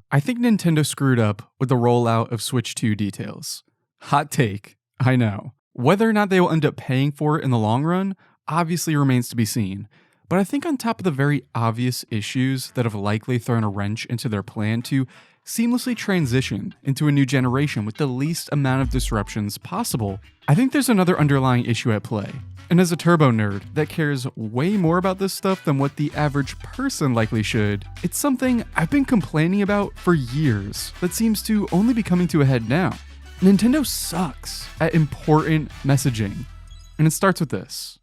I think Nintendo screwed up with the rollout of Switch 2 details. Hot take, I know. Whether or not they will end up paying for it in the long run obviously remains to be seen. But I think on top of the very obvious issues that have likely thrown a wrench into their plan to seamlessly transition into a new generation with the least amount of disruptions possible, I think there's another underlying issue at play. And as a turbo nerd that cares way more about this stuff than what the average person likely should, it's something I've been complaining about for years that seems to only be coming to a head now. Nintendo sucks at important messaging, and it starts with this.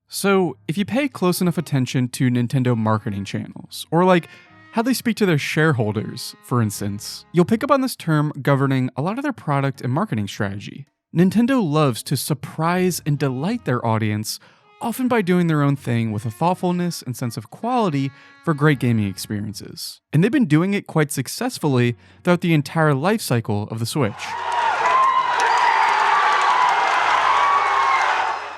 So, if you pay close enough attention to Nintendo marketing channels, or like how they speak to their shareholders, for instance, you'll pick up on this term governing a lot of their product and marketing strategy. Nintendo loves to surprise and delight their audience, often by doing their own thing with a thoughtfulness and sense of quality for great gaming experiences. And they've been doing it quite successfully throughout the entire life cycle of the Switch.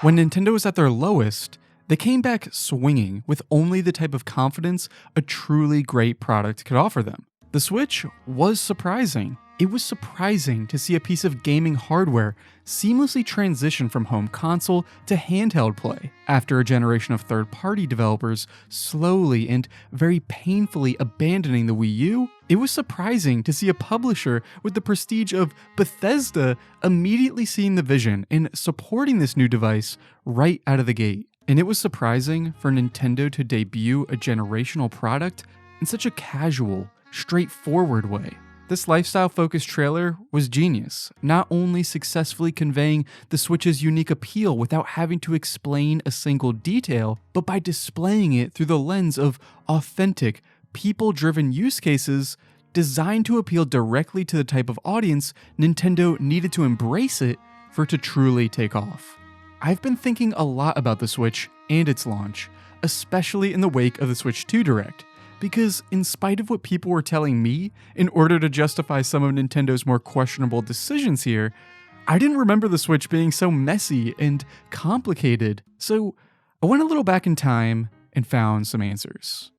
When Nintendo was at their lowest, they came back swinging with only the type of confidence a truly great product could offer them. The Switch was surprising. It was surprising to see a piece of gaming hardware seamlessly transition from home console to handheld play after a generation of third-party developers slowly and very painfully abandoning the Wii U. It was surprising to see a publisher with the prestige of Bethesda immediately seeing the vision and supporting this new device right out of the gate. And it was surprising for Nintendo to debut a generational product in such a casual, straightforward way. This lifestyle-focused trailer was genius, not only successfully conveying the Switch's unique appeal without having to explain a single detail, but by displaying it through the lens of authentic, people-driven use cases designed to appeal directly to the type of audience Nintendo needed to embrace it for it to truly take off. I've been thinking a lot about the Switch and its launch, especially in the wake of the Switch 2 Direct. Because in spite of what people were telling me in order to justify some of Nintendo's more questionable decisions here, I didn't remember the Switch being so messy and complicated. So I went a little back in time and found some answers.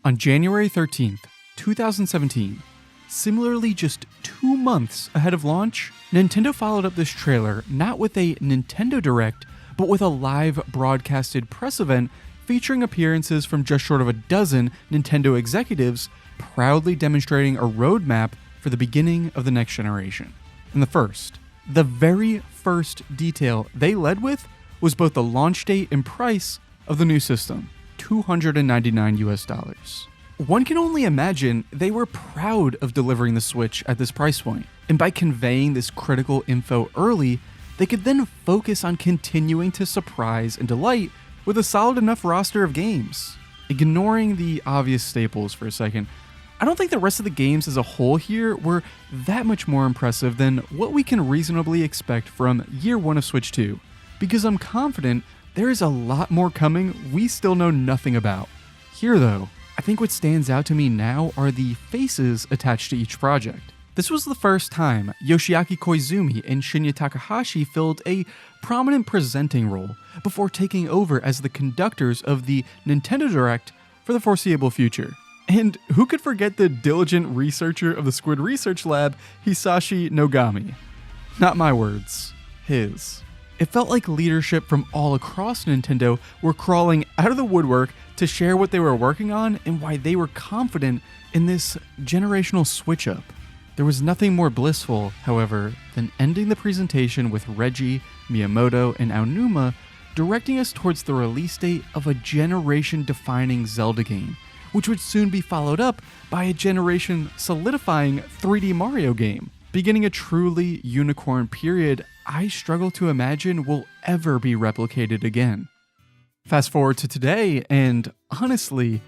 On January 13th, 2017, similarly just 2 months ahead of launch, Nintendo followed up this trailer not with a Nintendo Direct, but with a live broadcasted press event featuring appearances from just short of a dozen Nintendo executives, proudly demonstrating a roadmap for the beginning of the next generation. And the very first detail they led with was both the launch date and price of the new system, $299. One can only imagine they were proud of delivering the Switch at this price point, and by conveying this critical info early, they could then focus on continuing to surprise and delight with a solid enough roster of games. Ignoring the obvious staples for a second, I don't think the rest of the games as a whole here were that much more impressive than what we can reasonably expect from year one of Switch 2, because I'm confident there is a lot more coming we still know nothing about. Here though, I think what stands out to me now are the faces attached to each project. This was the first time Yoshiaki Koizumi and Shinya Takahashi filled a prominent presenting role before taking over as the conductors of the Nintendo Direct for the foreseeable future. And who could forget the diligent researcher of the Squid Research Lab, Hisashi Nogami? Not my words, his. It felt like leadership from all across Nintendo were crawling out of the woodwork to share what they were working on and why they were confident in this generational switch-up. There was nothing more blissful, however, than ending the presentation with Reggie, Miyamoto, and Aonuma directing us towards the release date of a generation-defining Zelda game, which would soon be followed up by a generation-solidifying 3D Mario game, beginning a truly unicorn period I struggle to imagine will ever be replicated again. Fast forward to today, and honestly,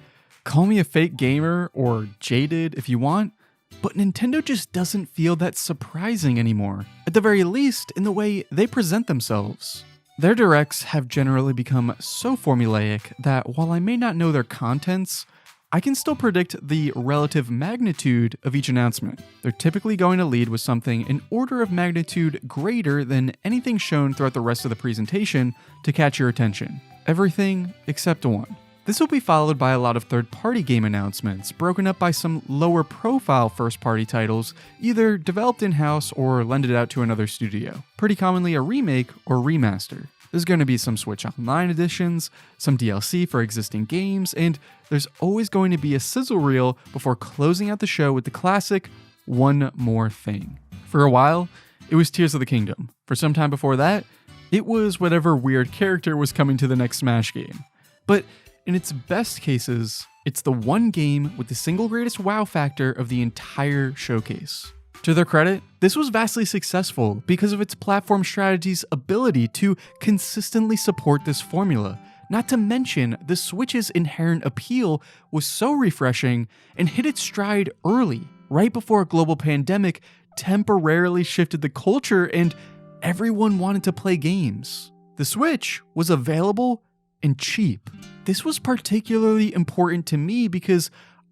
call me a fake gamer or jaded if you want, but Nintendo just doesn't feel that surprising anymore, at the very least in the way they present themselves. Their directs have generally become so formulaic that while I may not know their contents, I can still predict the relative magnitude of each announcement. They're typically going to lead with something an order of magnitude greater than anything shown throughout the rest of the presentation to catch your attention. Everything except one. This will be followed by a lot of third-party game announcements, broken up by some lower-profile first-party titles, either developed in-house or lended out to another studio, pretty commonly a remake or remaster. There's going to be some Switch Online editions, some DLC for existing games, and there's always going to be a sizzle reel before closing out the show with the classic one more thing. For a while, it was Tears of the Kingdom. For some time before that, it was whatever weird character was coming to the next Smash game. But in its best cases, it's the one game with the single greatest wow factor of the entire showcase. To their credit, this was vastly successful because of its platform strategy's ability to consistently support this formula. Not to mention, the Switch's inherent appeal was so refreshing and hit its stride early, right before a global pandemic temporarily shifted the culture and everyone wanted to play games. The Switch was available and cheap. This was particularly important to me because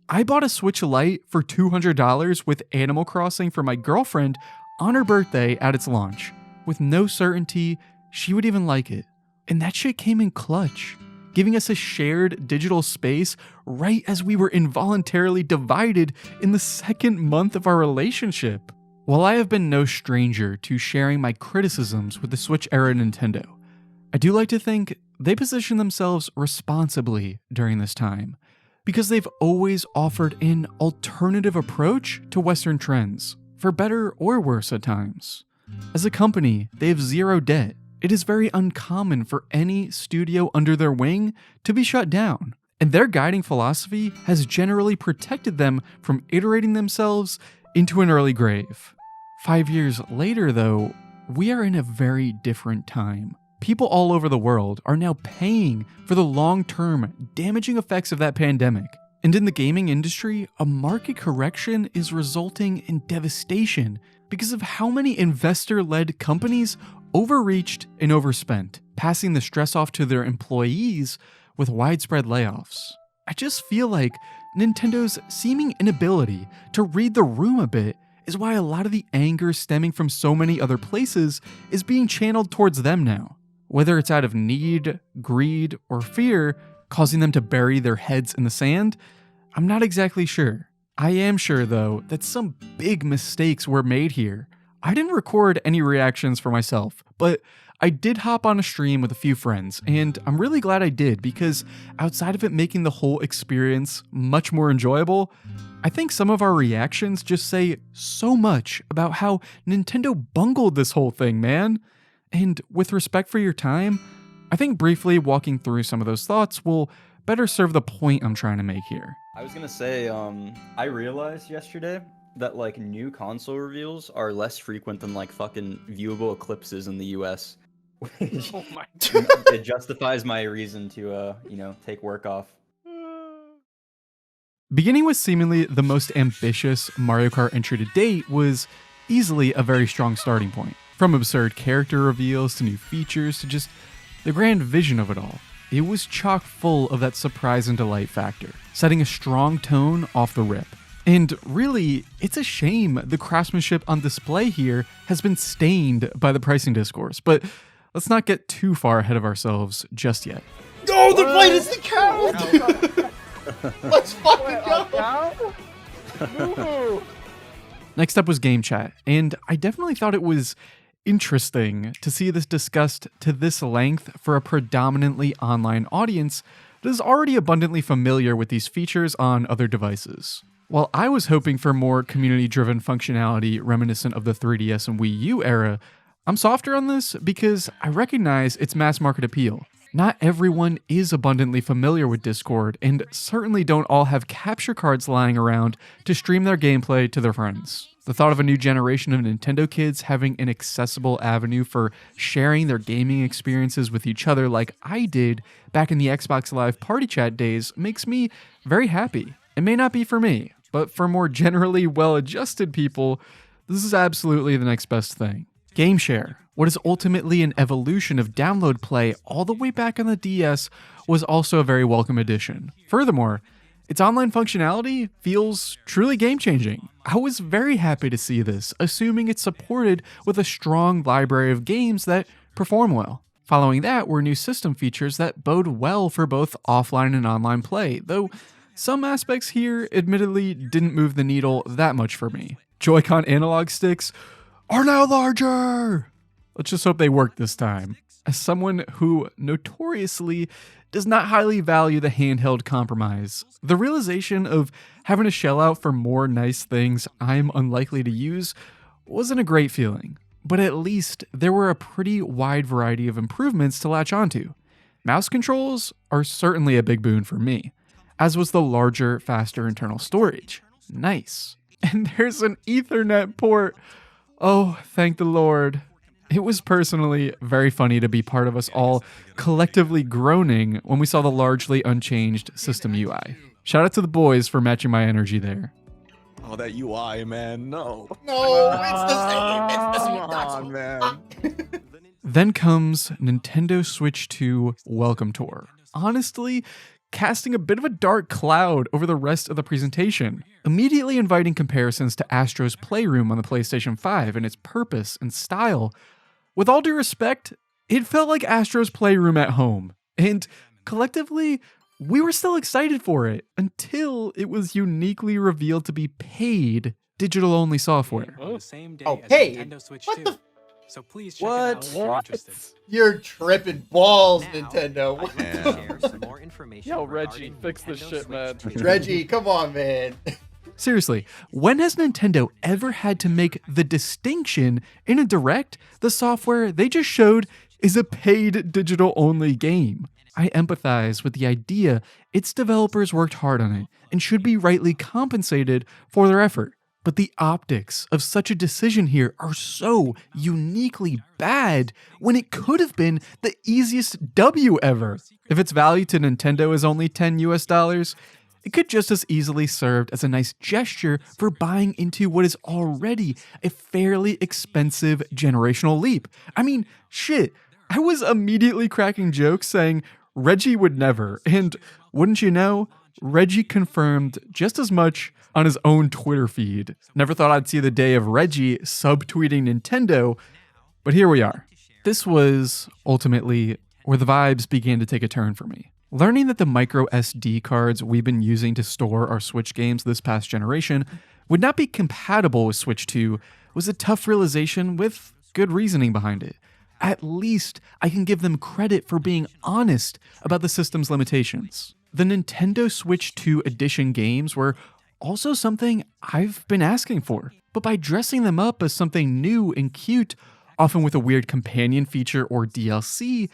I bought a Switch Lite for $200 with Animal Crossing for my girlfriend on her birthday at its launch, with no certainty she would even like it. And that shit came in clutch, giving us a shared digital space right as we were involuntarily divided in the second month of our relationship. While I have been no stranger to sharing my criticisms with the Switch-era Nintendo, I do like to think they position themselves responsibly during this time, because they've always offered an alternative approach to Western trends, for better or worse at times. As a company, they have zero debt. It is very uncommon for any studio under their wing to be shut down, and their guiding philosophy has generally protected them from iterating themselves into an early grave. 5 years later, though, we are in a very different time. People all over the world are now paying for the long-term damaging effects of that pandemic. And in the gaming industry, a market correction is resulting in devastation because of how many investor-led companies overreached and overspent, passing the stress off to their employees with widespread layoffs. I just feel like Nintendo's seeming inability to read the room a bit is why a lot of the anger stemming from so many other places is being channeled towards them now. Whether it's out of need, greed, or fear, causing them to bury their heads in the sand, I'm not exactly sure. I am sure, though, that some big mistakes were made here. I didn't record any reactions for myself, but I did hop on a stream with a few friends, and I'm really glad I did because outside of it making the whole experience much more enjoyable, I think some of our reactions just say so much about how Nintendo bungled this whole thing, man. And with respect for your time, I think briefly walking through some of those thoughts will better serve the point I'm trying to make here. I was gonna say, I realized yesterday that like new console reveals are less frequent than like fucking viewable eclipses in the US. Oh my It justifies my reason to, take work off. Beginning with seemingly the most ambitious Mario Kart entry to date was easily a very strong starting point. From absurd character reveals to new features to just the grand vision of it all. It was chock full of that surprise and delight factor, setting a strong tone off the rip. And really, it's a shame the craftsmanship on display here has been stained by the pricing discourse, but let's not get too far ahead of ourselves just yet. Oh, the blade is the cow! Let's fucking go! Woohoo! Next up was Game Chat, and I definitely thought it was interesting to see this discussed to this length for a predominantly online audience that is already abundantly familiar with these features on other devices. While I was hoping for more community-driven functionality reminiscent of the 3DS and Wii U era, I'm softer on this because I recognize its mass market appeal. Not everyone is abundantly familiar with Discord, and certainly don't all have capture cards lying around to stream their gameplay to their friends. The thought of a new generation of Nintendo kids having an accessible avenue for sharing their gaming experiences with each other like I did back in the Xbox Live Party Chat days makes me very happy. It may not be for me, but for more generally well-adjusted people, this is absolutely the next best thing. Game Share, what is ultimately an evolution of download play all the way back on the DS, was also a very welcome addition. Furthermore, its online functionality feels truly game-changing. I was very happy to see this, assuming it's supported with a strong library of games that perform well. Following that were new system features that bode well for both offline and online play, though some aspects here admittedly didn't move the needle that much for me. Joy-Con analog sticks are now larger! Let's just hope they work this time. As someone who notoriously does not highly value the handheld compromise, the realization of having to shell out for more nice things I'm unlikely to use wasn't a great feeling. But at least there were a pretty wide variety of improvements to latch onto. Mouse controls are certainly a big boon for me, as was the larger, faster internal storage. Nice. And there's an Ethernet port. Oh, thank the Lord. It was personally very funny to be part of us all collectively groaning when we saw the largely unchanged system UI. Shout out to the boys for matching my energy there. Oh, that UI, man. No. No, it's the same. It's the same. Come on, man. Then comes Nintendo Switch 2 Welcome Tour. Honestly, casting a bit of a dark cloud over the rest of the presentation, immediately inviting comparisons to Astro's Playroom on the PlayStation 5 and its purpose and style. With all due respect, it felt like Astro's Playroom at home, and collectively, we were still excited for it until it was uniquely revealed to be paid digital-only software. Oh, paid? What the? So please check What? it out if you're interested. You're tripping balls, Now, Nintendo. I'd like to share some more information Yo, Reggie, regarding fix this Nintendo shit, man. Switch 2. Reggie, come on, man. Seriously, when has Nintendo ever had to make the distinction in a direct the software they just showed is a paid digital-only game? I empathize with the idea its developers worked hard on it and should be rightly compensated for their effort. But the optics of such a decision here are so uniquely bad when it could have been the easiest W ever. If its value to Nintendo is only $10, it could just as easily served as a nice gesture for buying into what is already a fairly expensive generational leap. I mean, shit, I was immediately cracking jokes saying Reggie would never, and wouldn't you know, Reggie confirmed just as much on his own Twitter feed. Never thought I'd see the day of Reggie subtweeting Nintendo, but here we are. This was ultimately where the vibes began to take a turn for me. Learning that the micro SD cards we've been using to store our Switch games this past generation would not be compatible with Switch 2 was a tough realization with good reasoning behind it. At least I can give them credit for being honest about the system's limitations. The Nintendo Switch 2 Edition games were also something I've been asking for, but by dressing them up as something new and cute, often with a weird companion feature or DLC,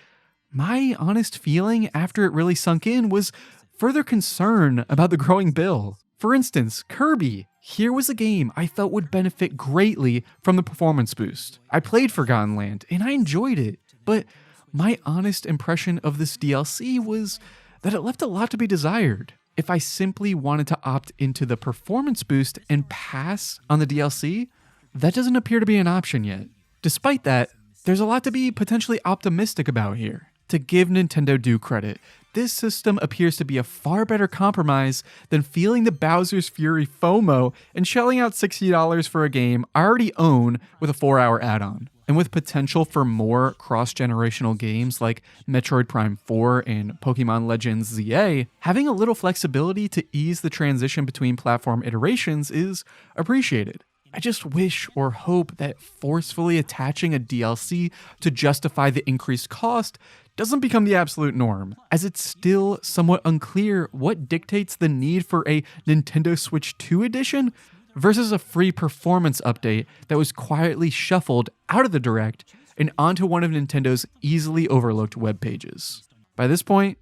my honest feeling after it really sunk in was further concern about the growing bill. For instance, Kirby. Here was a game I felt would benefit greatly from the performance boost. I played Forgotten Land and I enjoyed it, but my honest impression of this DLC was that it left a lot to be desired. If I simply wanted to opt into the performance boost and pass on the DLC, that doesn't appear to be an option yet. Despite that, there's a lot to be potentially optimistic about here. To give Nintendo due credit, this system appears to be a far better compromise than feeling the Bowser's Fury FOMO and shelling out $60 for a game I already own with a 4-hour add-on. And with potential for more cross-generational games like Metroid Prime 4 and Pokemon Legends ZA, having a little flexibility to ease the transition between platform iterations is appreciated. I just wish or hope that forcefully attaching a DLC to justify the increased cost doesn't become the absolute norm, as it's still somewhat unclear what dictates the need for a Nintendo Switch 2 edition versus a free performance update that was quietly shuffled out of the Direct and onto one of Nintendo's easily overlooked web pages. By this point,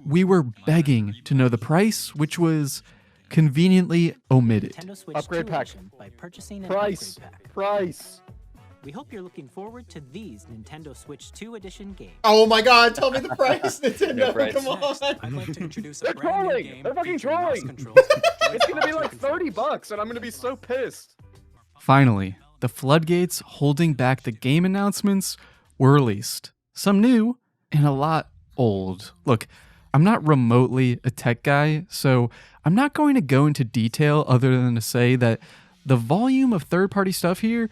we were begging to know the price, which was conveniently omitted. Nintendo Switch Upgrade 2 pack. edition by purchasing an Price. upgrade pack. Price. We hope you're looking forward to these Nintendo Switch 2 edition games. Oh my god, tell me the price, No Nintendo. price. Come on. I'd like to introduce a They're brand new trolling. game They're fucking featuring mouse trolling. controls. It's gonna be like $30, and I'm gonna be so pissed. Finally, the floodgates holding back the game announcements were released. Some new and a lot old. Look, I'm not remotely a tech guy, so I'm not going to go into detail other than to say that the volume of third-party stuff here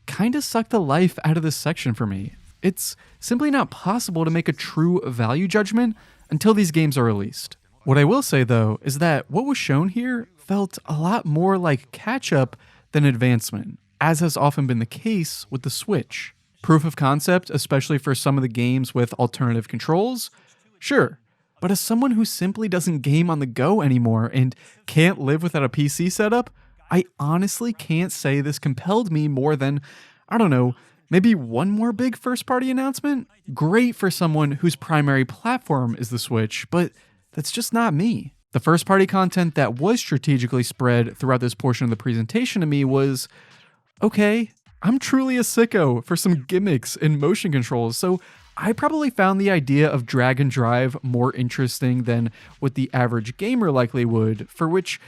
kind of sucked the life out of this section for me. It's simply not possible to make a true value judgment until these games are released. What I will say though is that what was shown here felt a lot more like catch-up than advancement, as has often been the case with the Switch. Proof of concept, especially for some of the games with alternative controls? Sure. But as someone who simply doesn't game on the go anymore and can't live without a PC setup, I honestly can't say this compelled me more than, I don't know, maybe one more big first-party announcement? Great for someone whose primary platform is the Switch, but that's just not me. The first-party content that was strategically spread throughout this portion of the presentation to me was, okay, I'm truly a sicko for some gimmicks and motion controls, so I probably found the idea of drag and drive more interesting than what the average gamer likely would, for which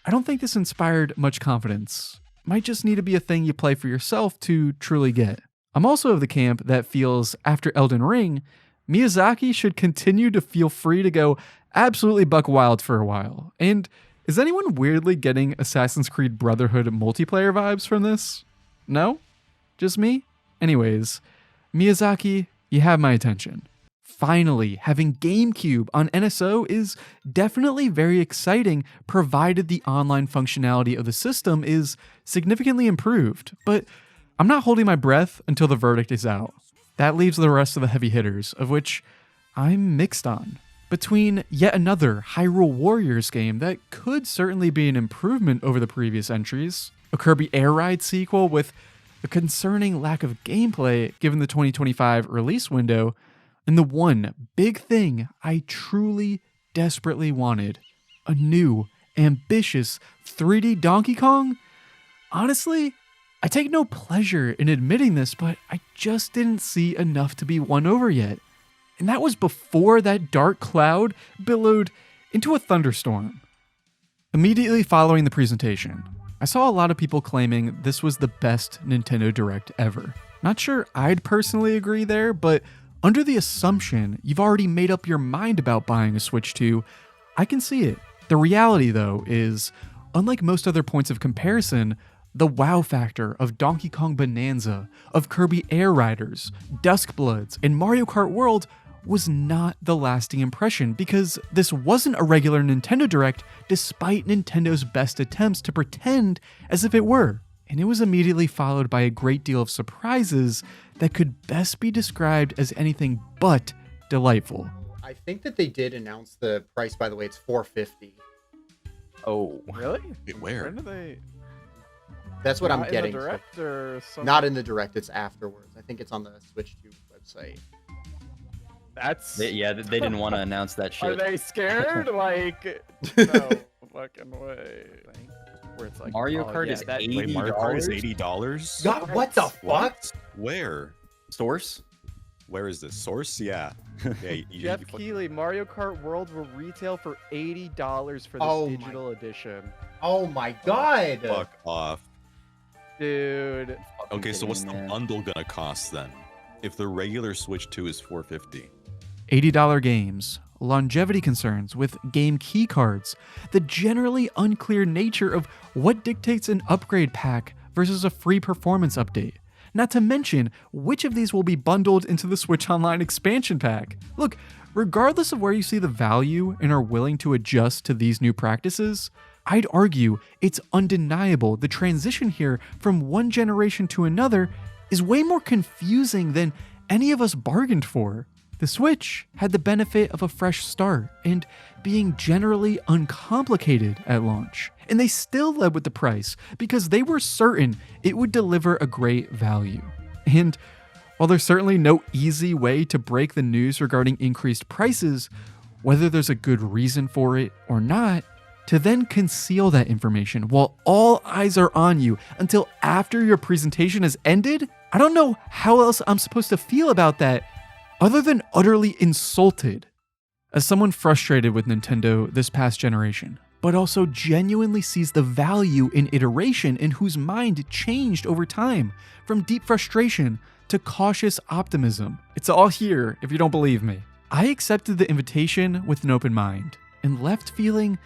I don't think this inspired much confidence. Might just need to be a thing you play for yourself to truly get. I'm also of the camp that feels, after Elden Ring, Miyazaki should continue to feel free to go absolutely buck wild for a while. And is anyone weirdly getting Assassin's Creed Brotherhood multiplayer vibes from this? No? Just me? Anyways, Miyazaki, you have my attention. Finally, having GameCube on NSO is definitely very exciting, provided the online functionality of the system is significantly improved, but I'm not holding my breath until the verdict is out. That leaves the rest of the heavy hitters, of which I'm mixed on. Between yet another Hyrule Warriors game that could certainly be an improvement over the previous entries, a Kirby Air Ride sequel with a concerning lack of gameplay given the 2025 release window, and the one big thing I truly, desperately wanted, a new, ambitious 3D Donkey Kong? Honestly, I take no pleasure in admitting this, but I just didn't see enough to be won over yet. And that was before that dark cloud billowed into a thunderstorm. Immediately following the presentation, I saw a lot of people claiming this was the best Nintendo Direct ever. Not sure I'd personally agree there, but under the assumption you've already made up your mind about buying a Switch 2, I can see it. The reality, though, is, unlike most other points of comparison, the wow factor of Donkey Kong Bonanza, of Kirby Air Riders, Duskbloods, and Mario Kart World was not the lasting impression, because this wasn't a regular Nintendo Direct despite Nintendo's best attempts to pretend as if it were. And it was immediately followed by a great deal of surprises that could best be described as anything but delightful. I think that they did announce the price, by the way. It's $450. Oh, Really? Where? When do they? That's what Not I'm in getting. The direct or something? Not in the Direct, it's afterwards. I think it's on the Switch 2 website. That's. they didn't want to announce that Are shit. they scared? Like, no fucking way. Where it's like, Mario oh, Kart yeah, is that- $80. Wait, Mario Kart is $80? God, what the fuck? What? Where? Source? Where is this? Source? Yeah. Yeah. Jeff Keighley, Mario Kart World will retail for $80 for the Oh my- digital edition. Oh my god! Fuck off. Dude, Okay, so what's the Man. bundle gonna cost then? If the regular Switch 2 is $450. $80 games, longevity concerns with game key cards, the generally unclear nature of what dictates an upgrade pack versus a free performance update. Not to mention which of these will be bundled into the Switch Online expansion pack. Look, regardless of where you see the value and are willing to adjust to these new practices, I'd argue it's undeniable the transition here from one generation to another is way more confusing than any of us bargained for. The Switch had the benefit of a fresh start and being generally uncomplicated at launch, and they still led with the price because they were certain it would deliver a great value. And while there's certainly no easy way to break the news regarding increased prices, whether there's a good reason for it or not, to then conceal that information while all eyes are on you until after your presentation has ended, I don't know how else I'm supposed to feel about that other than utterly insulted. As someone frustrated with Nintendo this past generation, but also genuinely sees the value in iteration and whose mind changed over time from deep frustration to cautious optimism. It's all here if you don't believe me. I accepted the invitation with an open mind and left feeling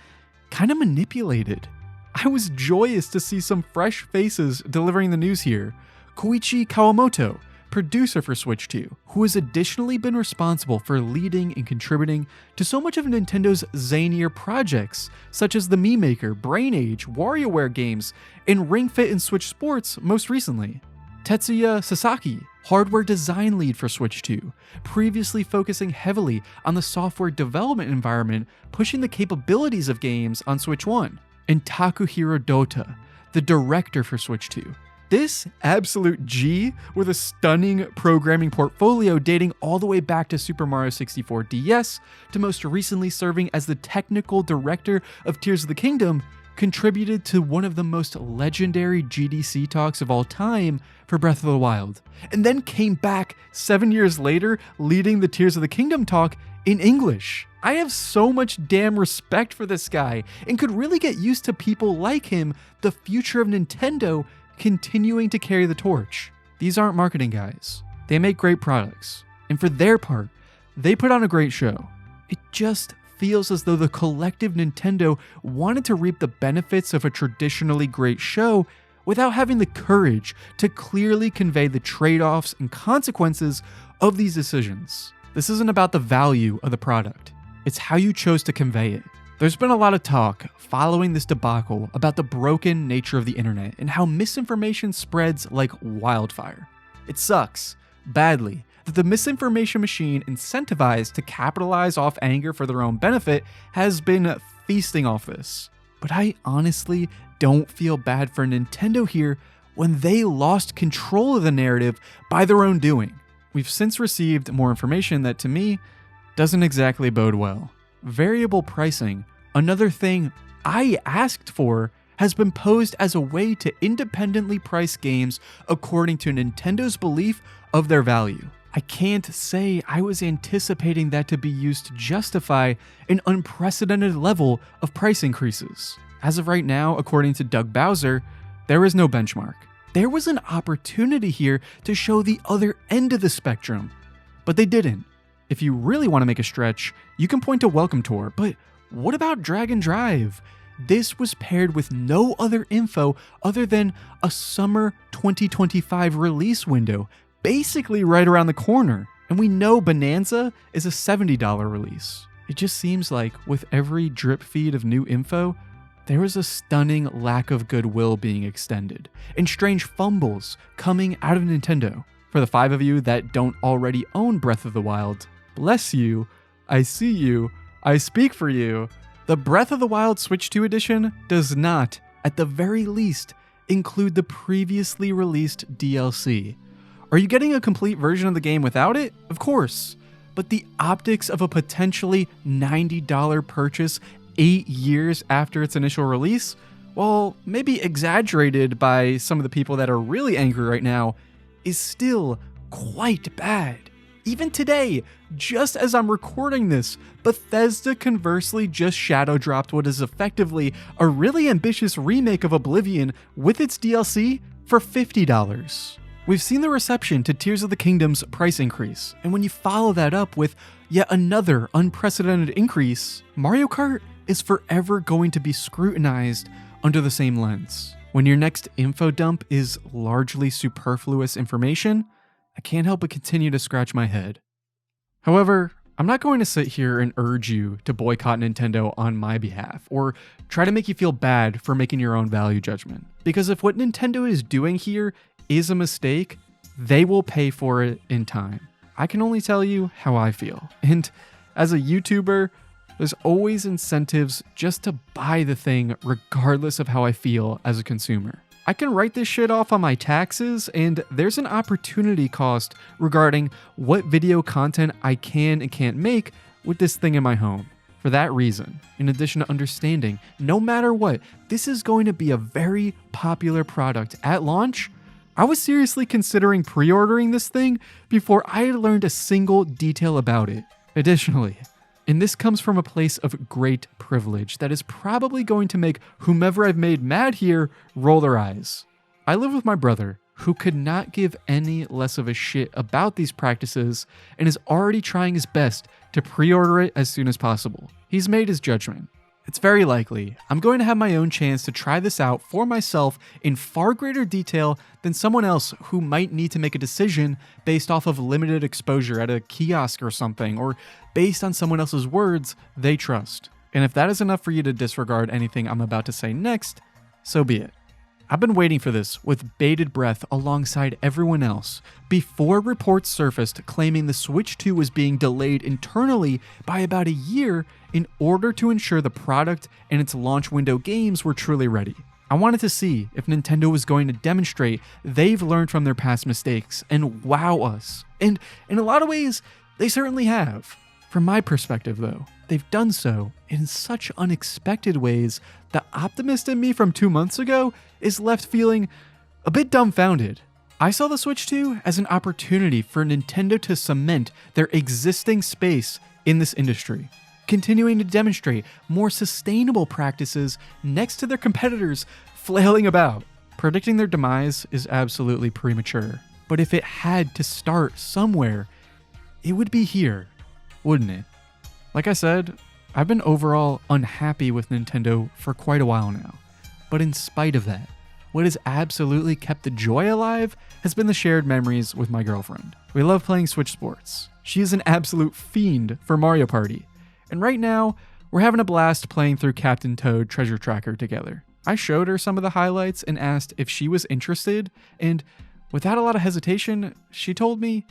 kind of manipulated. I was joyous to see some fresh faces delivering the news here. Koichi Kawamoto, producer for Switch 2, who has additionally been responsible for leading and contributing to so much of Nintendo's zanier projects, such as the Mii Maker, Brain Age, WarioWare games, and Ring Fit and Switch Sports most recently. Tetsuya Sasaki, hardware design lead for Switch 2, previously focusing heavily on the software development environment, pushing the capabilities of games on Switch 1. And Takuhiro Dota, the director for Switch 2. This absolute G with a stunning programming portfolio dating all the way back to Super Mario 64 DS to most recently serving as the technical director of Tears of the Kingdom, contributed to one of the most legendary GDC talks of all time for Breath of the Wild, and then came back 7 years later leading the Tears of the Kingdom talk in English. I have so much damn respect for this guy and could really get used to people like him, the future of Nintendo, continuing to carry the torch. These aren't marketing guys. They make great products. And for their part, they put on a great show. It just feels as though the collective Nintendo wanted to reap the benefits of a traditionally great show without having the courage to clearly convey the trade-offs and consequences of these decisions. This isn't about the value of the product. It's how you chose to convey it. There's been a lot of talk following this debacle about the broken nature of the internet and how misinformation spreads like wildfire. It sucks, badly, that the misinformation machine incentivized to capitalize off anger for their own benefit has been feasting off this. But I honestly don't feel bad for Nintendo here when they lost control of the narrative by their own doing. We've since received more information that, to me, doesn't exactly bode well. Variable pricing, another thing I asked for, has been posed as a way to independently price games according to Nintendo's belief of their value. I can't say I was anticipating that to be used to justify an unprecedented level of price increases. As of right now, according to Doug Bowser, there is no benchmark. There was an opportunity here to show the other end of the spectrum, but they didn't. If you really want to make a stretch, you can point to Welcome Tour, but what about Dragon Drive? This was paired with no other info other than a summer 2025 release window, basically right around the corner. And we know Bonanza is a $70 release. It just seems like with every drip feed of new info, there was a stunning lack of goodwill being extended, and strange fumbles coming out of Nintendo. For the 5 of you that don't already own Breath of the Wild, bless you, I see you, I speak for you. The Breath of the Wild Switch 2 edition does not, at the very least, include the previously released DLC. Are you getting a complete version of the game without it? Of course. But the optics of a potentially $90 purchase 8 years after its initial release, while maybe exaggerated by some of the people that are really angry right now, is still quite bad. Even today, just as I'm recording this, Bethesda conversely just shadow dropped what is effectively a really ambitious remake of Oblivion with its DLC for $50. We've seen the reception to Tears of the Kingdom's price increase, and when you follow that up with yet another unprecedented increase, Mario Kart is forever going to be scrutinized under the same lens. When your next info dump is largely superfluous information, I can't help but continue to scratch my head. However, I'm not going to sit here and urge you to boycott Nintendo on my behalf, or try to make you feel bad for making your own value judgment. Because if what Nintendo is doing here is a mistake, they will pay for it in time. I can only tell you how I feel. And as a YouTuber, there's always incentives just to buy the thing regardless of how I feel as a consumer. I can write this shit off on my taxes, and there's an opportunity cost regarding what video content I can and can't make with this thing in my home. For that reason, in addition to understanding, no matter what, this is going to be a very popular product at launch, I was seriously considering pre-ordering this thing before I had learned a single detail about it. Additionally, and this comes from a place of great privilege that is probably going to make whomever I've made mad here roll their eyes. I live with my brother, who could not give any less of a shit about these practices and is already trying his best to pre-order it as soon as possible. He's made his judgment. It's very likely I'm going to have my own chance to try this out for myself in far greater detail than someone else who might need to make a decision based off of limited exposure at a kiosk or something, or based on someone else's words they trust. And if that is enough for you to disregard anything I'm about to say next, so be it. I've been waiting for this with bated breath alongside everyone else before reports surfaced claiming the Switch 2 was being delayed internally by about a year in order to ensure the product and its launch window games were truly ready. I wanted to see if Nintendo was going to demonstrate they've learned from their past mistakes and wow us. And in a lot of ways, they certainly have. From my perspective, though, they've done so in such unexpected ways the optimist in me from 2 months ago is left feeling a bit dumbfounded. I saw the Switch 2 as an opportunity for Nintendo to cement their existing space in this industry, continuing to demonstrate more sustainable practices next to their competitors flailing about. Predicting their demise is absolutely premature, but if it had to start somewhere, it would be here, wouldn't it? Like I said, I've been overall unhappy with Nintendo for quite a while now, but in spite of that, what has absolutely kept the joy alive has been the shared memories with my girlfriend. We love playing Switch sports. She is an absolute fiend for Mario Party, and right now, we're having a blast playing through Captain Toad Treasure Tracker together. I showed her some of the highlights and asked if she was interested, and without a lot of hesitation, she told me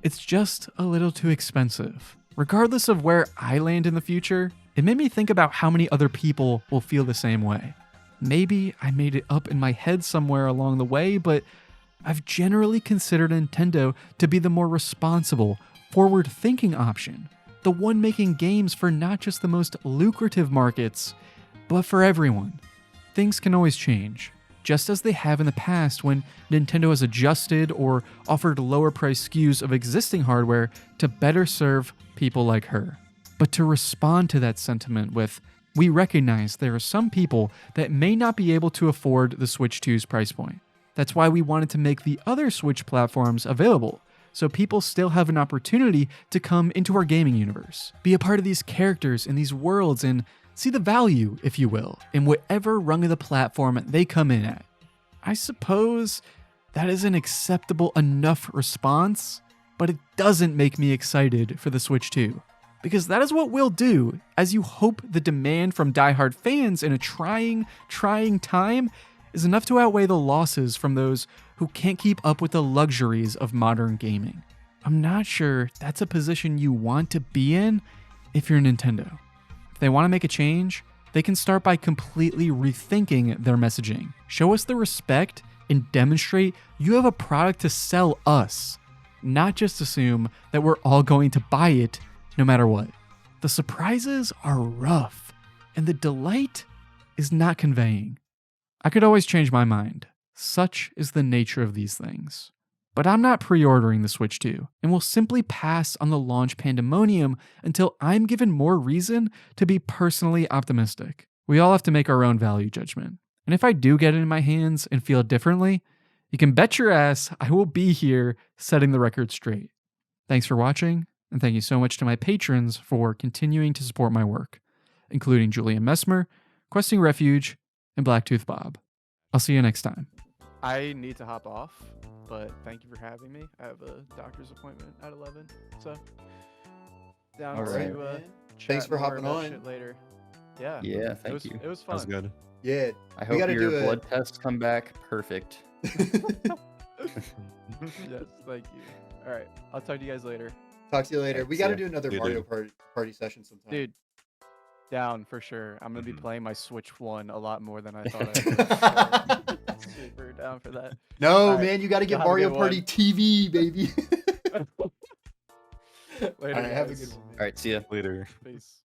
it's just a little too expensive. Regardless of where I land in the future, it made me think about how many other people will feel the same way. Maybe I made it up in my head somewhere along the way, but I've generally considered Nintendo to be the more responsible, forward-thinking option. The one making games for not just the most lucrative markets, but for everyone. Things can always change, just as they have in the past when Nintendo has adjusted or offered lower price SKUs of existing hardware to better serve people like her. But to respond to that sentiment with, we recognize there are some people that may not be able to afford the Switch 2's price point. That's why we wanted to make the other Switch platforms available, so people still have an opportunity to come into our gaming universe, be a part of these characters in these worlds, and see the value, if you will, in whatever rung of the platform they come in at. I suppose that is an acceptable enough response, but it doesn't make me excited for the Switch 2. Because that is what we'll do, as you hope the demand from diehard fans in a trying time is enough to outweigh the losses from those who can't keep up with the luxuries of modern gaming. I'm not sure that's a position you want to be in if you're Nintendo. If they want to make a change, they can start by completely rethinking their messaging. Show us the respect and demonstrate you have a product to sell us, not just assume that we're all going to buy it no matter what. The surprises are rough, and the delight is not conveying. I could always change my mind. Such is the nature of these things. But I'm not pre-ordering the Switch 2, and will simply pass on the launch pandemonium until I'm given more reason to be personally optimistic. We all have to make our own value judgment. And if I do get it in my hands and feel differently, you can bet your ass I will be here setting the record straight. Thanks for watching, and thank you so much to my patrons for continuing to support my work, including Julian Messmer, Questing Refuge, and Blacktooth Bob. I'll see you next time. I need to hop off, but thank you for having me. I have a doctor's appointment at 11, so down All to right. chat Thanks for more hopping about on. shit later. Yeah. Yeah, thank you. It was That fun. was good. Yeah. I We hope gotta your do a- blood tests come back perfect. Yes, thank you. All right, I'll talk to you guys later. Talk to you later. Alright, We see got to ya. do another See you, Mario dude. Party session sometime. Dude, down for sure. I'm gonna be Mhm. playing my Switch 1 a lot more than I thought I would. Super down for that. No, Alright, man, you got to get have a Mario good Party one. TV, baby. Later, Alright, have a guys. good one, man. All right, see ya. Later. Peace.